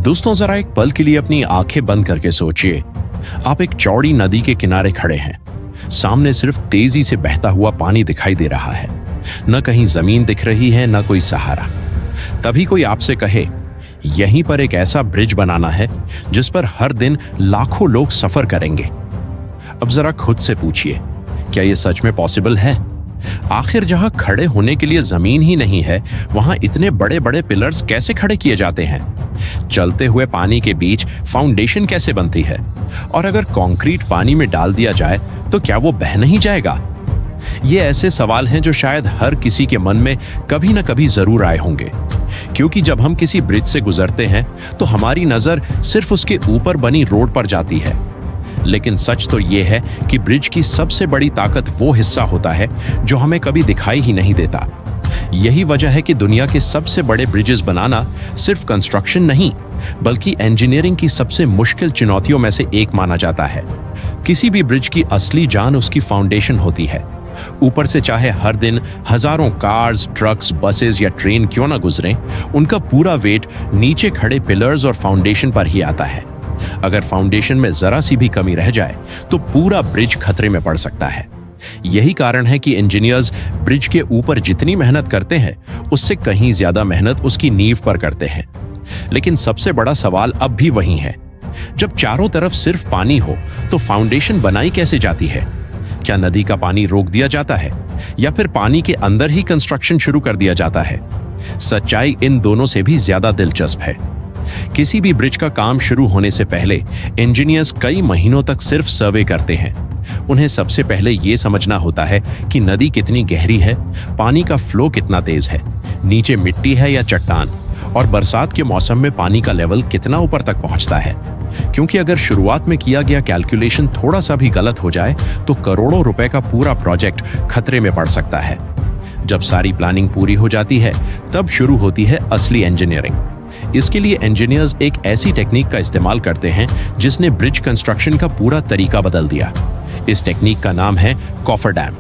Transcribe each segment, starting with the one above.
दोस्तों, जरा एक पल के लिए अपनी आंखें बंद करके सोचिए। आप एक चौड़ी नदी के किनारे खड़े हैं। सामने सिर्फ तेजी से बहता हुआ पानी दिखाई दे रहा है। न कहीं जमीन दिख रही है, न कोई सहारा। तभी कोई आपसे कहे, यहीं पर एक ऐसा ब्रिज बनाना है जिस पर हर दिन लाखों लोग सफर करेंगे। अब जरा खुद से पूछिए, क्या यह सच में पॉसिबल है? आखिर जहां खड़े होने के लिए जमीन ही नहीं है, वहां इतने बड़े बड़े पिलर्स कैसे खड़े किए जाते हैं? चलते हुए पानी के बीच फाउंडेशन कैसे बनती है? और अगर कंक्रीट पानी में डाल दिया जाए तो क्या वो बह नहीं जाएगा? ये ऐसे सवाल हैं जो शायद हर किसी के मन में कभी न कभी जरूर आए होंगे, क्योंकि जब हम किसी ब्रिज से गुजरते हैं तो हमारी नजर सिर्फ उसके ऊपर बनी रोड पर जाती है। लेकिन सच तो यह है कि ब्रिज की सबसे बड़ी ताकत वो हिस्सा होता है जो हमें कभी दिखाई ही नहीं देता। यही वजह है कि दुनिया के सबसे बड़े ब्रिजेस बनाना सिर्फ कंस्ट्रक्शन नहीं, बल्कि इंजीनियरिंग की सबसे मुश्किल चुनौतियों में से एक माना जाता है। किसी भी ब्रिज की असली जान उसकी फाउंडेशन होती है। ऊपर से चाहे हर दिन हजारों कार्स, ट्रक्स, बसेस या ट्रेन क्यों ना गुजरें, उनका पूरा वेट नीचे खड़े पिलर्स और फाउंडेशन पर ही आता है। अगर फाउंडेशन में जरा सी भी कमी रह जाए तो पूरा ब्रिज खतरे में पड़ सकता है। यही कारण है कि इंजीनियर्स ब्रिज के ऊपर जितनी मेहनत करते हैं, उससे कहीं ज्यादा मेहनत उसकी नींव पर करते हैं। लेकिन सबसे बड़ा सवाल अब भी वही है, जब चारों तरफ सिर्फ पानी हो तो फाउंडेशन बनाई कैसे जाती है? क्या नदी का पानी रोक दिया जाता है या फिर पानी के अंदर ही कंस्ट्रक्शन शुरू कर दिया जाता है? सच्चाई इन दोनों से भी ज्यादा दिलचस्प है। किसी भी ब्रिज का काम शुरू होने से पहले इंजीनियर्स कई महीनों तक सिर्फ सर्वे करते हैं। उन्हें सबसे पहले यह समझना होता है कि नदी कितनी गहरी है, पानी का फ्लो कितना तेज है, नीचे मिट्टी है या चट्टान, और बरसात के मौसम में पानी का लेवल कितना ऊपर तक पहुंचता है। क्योंकि अगर शुरुआत में किया गया कैलकुलेशन थोड़ा सा भी गलत हो जाए तो करोड़ों रुपए का पूरा प्रोजेक्ट खतरे में पड़ सकता है। जब सारी प्लानिंग पूरी हो जाती है, तब शुरू होती है असली इंजीनियरिंग। इसके लिए इंजीनियर्स एक ऐसी टेक्निक का इस्तेमाल करते हैं जिसने ब्रिज कंस्ट्रक्शन का पूरा तरीका बदल दिया। इस टेक्निक का नाम है कॉफर डैम।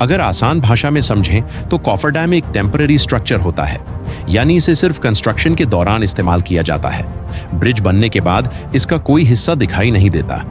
अगर आसान भाषा में समझें तो कॉफर डैम एक टेम्पररी स्ट्रक्चर होता है, यानी इसे सिर्फ कंस्ट्रक्शन के दौरान इस्तेमाल किया जाता है। ब्रिज बनने के बाद इसका कोई हिस्सा दिखाई नहीं देता।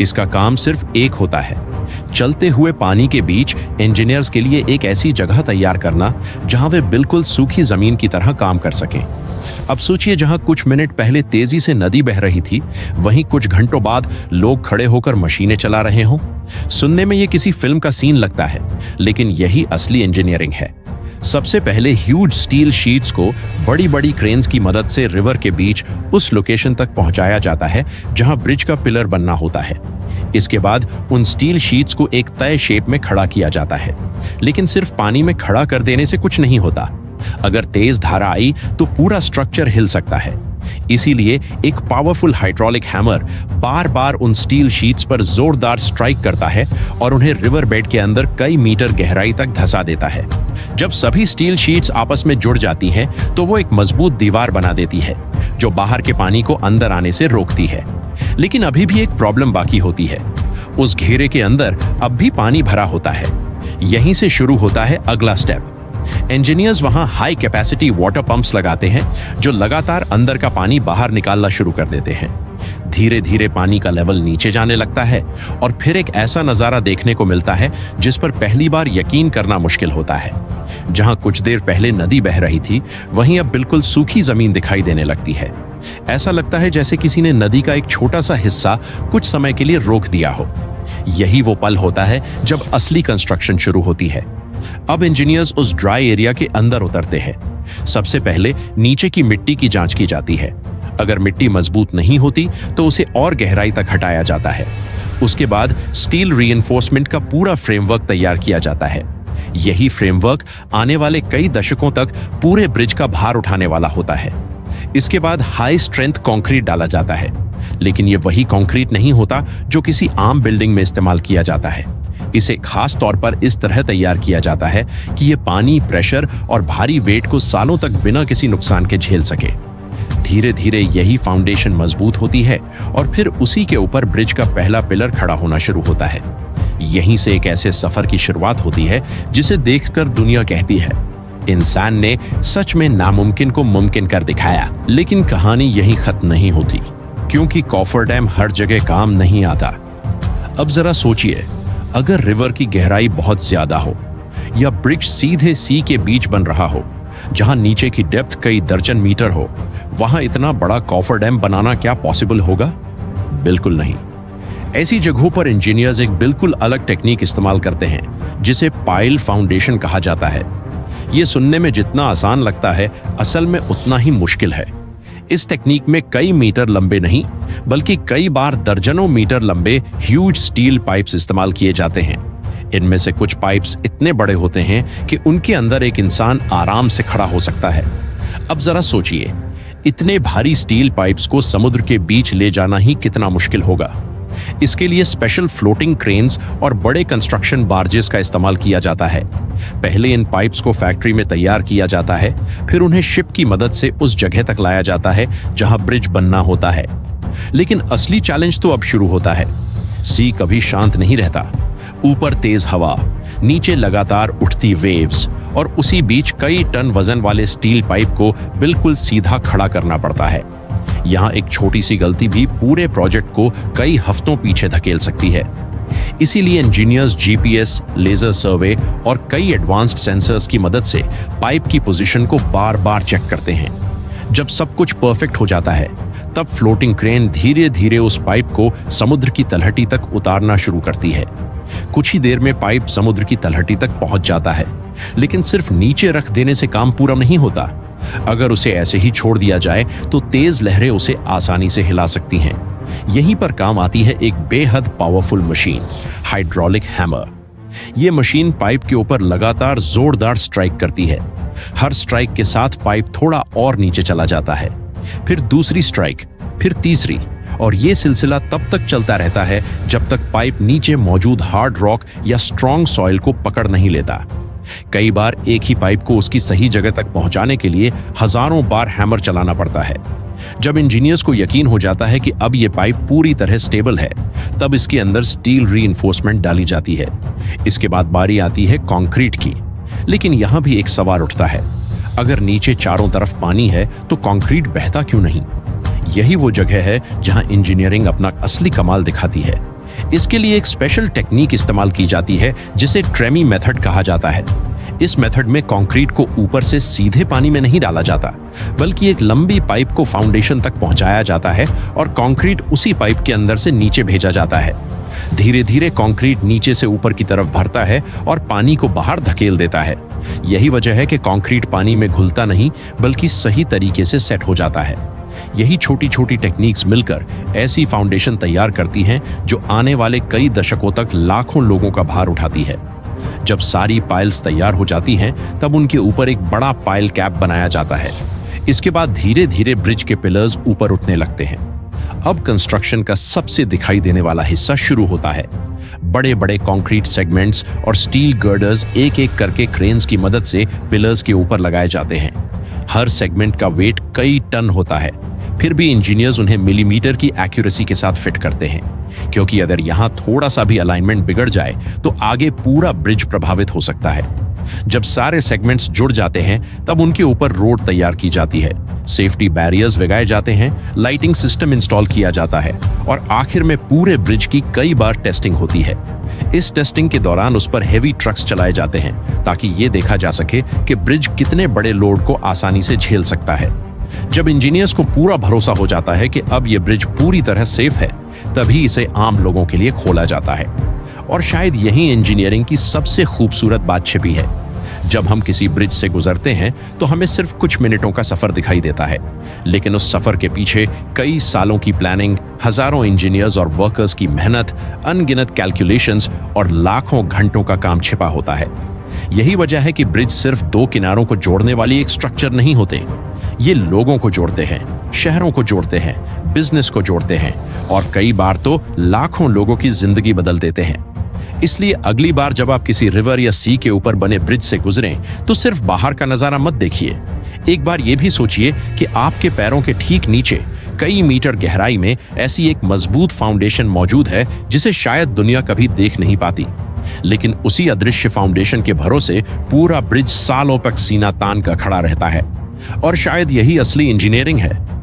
इसका काम सिर्फ एक होता है, चलते हुए पानी के बीच इंजीनियर्स के लिए एक ऐसी जगह तैयार करना जहां वे बिल्कुल सूखी जमीन की तरह काम कर सकें। अब सोचिए, जहां कुछ मिनट पहले तेजी से नदी बह रही थी, वहीं कुछ घंटों बाद लोग खड़े होकर मशीनें चला रहे हों। सुनने में यह किसी फिल्म का सीन लगता है, लेकिन यही असली इंजीनियरिंग है। सबसे पहले ह्यूज स्टील शीट्स को बड़ी बड़ी क्रेन्स की मदद से रिवर के बीच उस लोकेशन तक पहुंचाया जाता है जहां ब्रिज का पिलर बनना होता है। इसके बाद उन स्टील शीट्स को एक तय शेप में खड़ा किया जाता है। लेकिन सिर्फ पानी में खड़ा कर देने से कुछ नहीं होता। अगर तेज धारा आई तो पूरा स्ट्रक्चर हिल सकता है। इसीलिए एक पावरफुल हाइड्रोलिक हैमर बार बार उन स्टील शीट्स पर जोरदार स्ट्राइक करता है और उन्हें रिवर बेड के अंदर कई मीटर गहराई तक धंसा देता है। जब सभी स्टील शीट्स आपस में जुड़ जाती हैं, तो वो एक मजबूत दीवार बना देती है जो बाहर के पानी को अंदर आने से रोकती है। लेकिन अभी भी एक प्रॉब्लम बाकी होती है। उस घेरे के अंदर अब भी पानी भरा होता है। यहीं से शुरू होता है अगला स्टेप। इंजीनियर्स वहां हाई कैपेसिटी वाटर पंप्स लगाते हैं जो लगातार अंदर का पानी बाहर निकालना शुरू कर देते हैं। धीरे धीरे पानी का लेवल नीचे जाने लगता है और फिर एक ऐसा नजारा देखने को मिलता है जिस पर पहली बार यकीन करना मुश्किल होता है। जहां कुछ देर पहले नदी बह रही थी, वहीं अब बिल्कुल सूखी जमीन दिखाई देने लगती है। ऐसा लगता है जैसे किसी ने नदी का एक छोटा सा हिस्सा कुछ समय के लिए रोक दिया हो। यही वो पल होता है जब असली कंस्ट्रक्शन शुरू होती है। अब इंजीनियर्स उस ड्राई एरिया के अंदर उतरते हैं। सबसे पहले नीचे की मिट्टी की जांच की जाती है। अगर मिट्टी मजबूत नहीं होती तो उसे और गहराई तक हटाया जाता है। उसके बाद स्टील रीइंफोर्समेंट का पूरा फ्रेमवर्क तैयार किया जाता है। यही फ्रेमवर्क आने वाले कई दशकों तक पूरे ब्रिज का भार उठाने वाला होता है। इसके बाद हाई स्ट्रेंथ कंक्रीट डाला जाता है, लेकिन यह वही कंक्रीट नहीं होता जो किसी आम बिल्डिंग में इस्तेमाल किया जाता है। इसे खास तौर पर इस तरह तैयार किया जाता है कि यह पानी, प्रेशर और भारी वेट को सालों तक बिना किसी नुकसान के झेल सके। धीरे धीरे यही फाउंडेशन मजबूत होती है और फिर उसी के ऊपर ब्रिज का पहला पिलर खड़ा होना शुरू होता है। यहीं से एक ऐसे सफर की शुरुआत होती है जिसे देखकर दुनिया कहती है, इंसान ने सच में नामुमकिन को मुमकिन कर दिखाया। लेकिन कहानी यहीं खत्म नहीं होती, क्योंकि कॉफरडैम हर जगह काम नहीं आता। अब जरा सोचिए, अगर रिवर की गहराई बहुत ज्यादा हो या ब्रिज सीधे सी के बीच बन रहा हो, जहां नीचे की डेप्थ कई दर्जन मीटर हो, वहां इतना बड़ा कॉफरडैम बनाना क्या पॉसिबल होगा? बिल्कुल नहीं। ऐसी जगहों पर इंजीनियर्स एक बिल्कुल अलग टेक्निक इस्तेमाल करते हैं, जिसे पाइल फाउंडेशन कहा जाता है। यह सुनने में जितना आसान लगता है, असल में उतना ही मुश्किल है। इस टेक्निक में कई मीटर लंबे नहीं, बल्कि कई बार दर्जनों मीटर लंबे ह्यूज स्टील पाइप्स इस्तेमाल किए जाते हैं। इनमें से कुछ पाइप्स इतने बड़े होते हैं कि उनके अंदर एक इंसान आराम से खड़ा हो सकता है। अब जरा सोचिए, इतने भारी स्टील पाइप्स को समुद्र के बीच ले जाना ही कितना मुश्किल होगा। इसके लिए स्पेशल फ्लोटिंग क्रेन्स और बड़े कंस्ट्रक्शन बार्जेस का इस्तेमाल किया जाता है। पहले इन पाइप्स को फैक्ट्री में तैयार किया जाता है, फिर उन्हें शिप की मदद से उस जगह तक लाया जाता है जहां ब्रिज बनना होता है। लेकिन असली चैलेंज तो अब शुरू होता है। सी कभी शांत नहीं रहता। ऊपर तेज हवा, नीचे लगातार उठती वेव्स, और उसी बीच कई टन वजन वाले स्टील पाइप को बिल्कुल सीधा खड़ा करना पड़ता है। यहाँ एक छोटी सी गलती भी पूरे प्रोजेक्ट को कई हफ्तों पीछे धकेल सकती है। इसीलिए इंजीनियर्स जीपीएस, लेजर सर्वे और कई एडवांस्ड सेंसर्स की मदद से पाइप की पोजीशन को बार बार चेक करते हैं। जब सब कुछ परफेक्ट हो जाता है, तब फ्लोटिंग क्रेन धीरे धीरे उस पाइप को समुद्र की तलहटी तक उतारना शुरू करती है। कुछ ही देर में पाइप समुद्र की तलहटी तक पहुंच जाता है, लेकिन सिर्फ नीचे रख देने से काम पूरा नहीं होता। अगर उसे ऐसे ही छोड़ दिया जाए तो तेज लहरें उसे आसानी से हिला सकती हैं। यहीं पर काम आती है एक बेहद पावरफुल मशीन, हाइड्रोलिक हैमर। यह मशीन पाइप के ऊपर लगातार जोरदार स्ट्राइक करती है। हर स्ट्राइक के साथ पाइप थोड़ा और नीचे चला जाता है, फिर दूसरी स्ट्राइक, फिर तीसरी, और यह सिलसिला तब तक चलता रहता है जब तक पाइप नीचे मौजूद हार्ड रॉक या स्ट्रॉन्ग सॉइल को पकड़ नहीं लेता। कई बार एक ही पाइप को उसकी सही जगह तक पहुंचाने के लिए हजारों बार हैमर चलाना पड़ता है। जब इंजीनियर्स को यकीन हो जाता है कि अब यह पाइप पूरी तरह स्टेबल है, तब इसके अंदर स्टील रीइंफोर्समेंट डाली जाती है। इसके बाद बारी आती है कंक्रीट की। लेकिन यहां भी एक सवाल उठता है, अगर नीचे चारों तरफ पानी है तो कंक्रीट बहता क्यों नहीं? यही वो जगह है जहां इंजीनियरिंग अपना असली कमाल दिखाती है। इसके लिए एक स्पेशल टेक्निक इस्तेमाल की जाती है, जिसे ट्रेमी मेथड कहा जाता है। इस मेथड में कंक्रीट को ऊपर से सीधे पानी में नहीं डाला जाता, बल्कि एक लंबी पाइप को फाउंडेशन तक पहुंचाया जाता है और कंक्रीट उसी पाइप के अंदर से नीचे भेजा जाता है। धीरे धीरे कंक्रीट नीचे से ऊपर की तरफ भरता है और पानी को बाहर धकेल देता है। यही वजह है कि कंक्रीट पानी में घुलता नहीं, बल्कि सही तरीके से सेट हो जाता है। यही छोटी छोटी टेक्निक्स मिलकर ऐसी फाउंडेशन तैयार करती हैं जो आने वाले कई दशकों तक लाखों लोगों का भार उठाती है। जब सारी पाइल्स तैयार हो जाती हैं, तब उनके ऊपर एक बड़ा पाइल कैप बनाया जाता है। इसके बाद धीरे धीरे ब्रिज के पिलर्स ऊपर उठने लगते हैं। अब कंस्ट्रक्शन का सबसे दिखाई देने वाला हिस्सा शुरू होता है। बड़े बड़े कंक्रीट सेगमेंट्स और स्टील गर्डर्स एक एक करके क्रेन्स की मदद से पिलर्स के ऊपर लगाए जाते हैं। हर सेगमेंट का वेट कई टन होता है, फिर भी इंजीनियर्स उन्हें मिलीमीटर की एक्यूरेसी के साथ फिट करते हैं, क्योंकि अगर यहां थोड़ा सा भी अलाइनमेंट बिगड़ जाए तो आगे पूरा ब्रिज प्रभावित हो सकता है। जब सारे सेगमेंट्स जुड़ जाते हैं, तब उनके ऊपर रोड तैयार की जाती है, सेफ्टी बैरियर्स लगाए जाते हैं, लाइटिंग सिस्टम इंस्टॉल किया जाता है और आखिर में पूरे ब्रिज की कई बार टेस्टिंग होती है। इस टेस्टिंग के दौरान उस पर हेवी ट्रक्स चलाए जाते हैं, ताकि ये देखा जा सके कि ब्रिज कितने बड़े लोड को आसानी से झेल सकता है। जब इंजीनियर्स को पूरा भरोसा हो जाता है कि अब यह ब्रिज पूरी तरह सेफ है, तभी इसे आम लोगों के लिए खोला जाता है। और शायद यही इंजीनियरिंग की सबसे खूबसूरत बात छिपी है। जब हम किसी ब्रिज से गुजरते हैं तो हमें सिर्फ कुछ मिनटों का सफर दिखाई देता है, लेकिन उस सफर के पीछे कई सालों की प्लानिंग, हजारों इंजीनियर्स और वर्कर्स की मेहनत, अनगिनत कैलकुलेशंस और लाखों घंटों का काम छिपा होता है। यही वजह है कि ब्रिज सिर्फ दो किनारों को जोड़ने वाली एक स्ट्रक्चर नहीं होते। ये लोगों को जोड़ते हैं, शहरों को जोड़ते हैं, बिजनेस को जोड़ते हैं और कई बार तो लाखों लोगों की जिंदगी बदल देते हैं। इसलिए अगली बार जब आप किसी रिवर या सी के ऊपर बने ब्रिज से गुजरें, तो सिर्फ बाहर का नजारा मत देखिए। एक बार यह भी सोचिए कि आपके पैरों के ठीक नीचे कई मीटर गहराई में ऐसी एक मजबूत फाउंडेशन मौजूद है जिसे शायद दुनिया कभी देख नहीं पाती। लेकिन उसी अदृश्य फाउंडेशन के भरोसे पूरा ब्रिज सालों तक सीना तान कर खड़ा रहता है। और शायद यही असली इंजीनियरिंग है,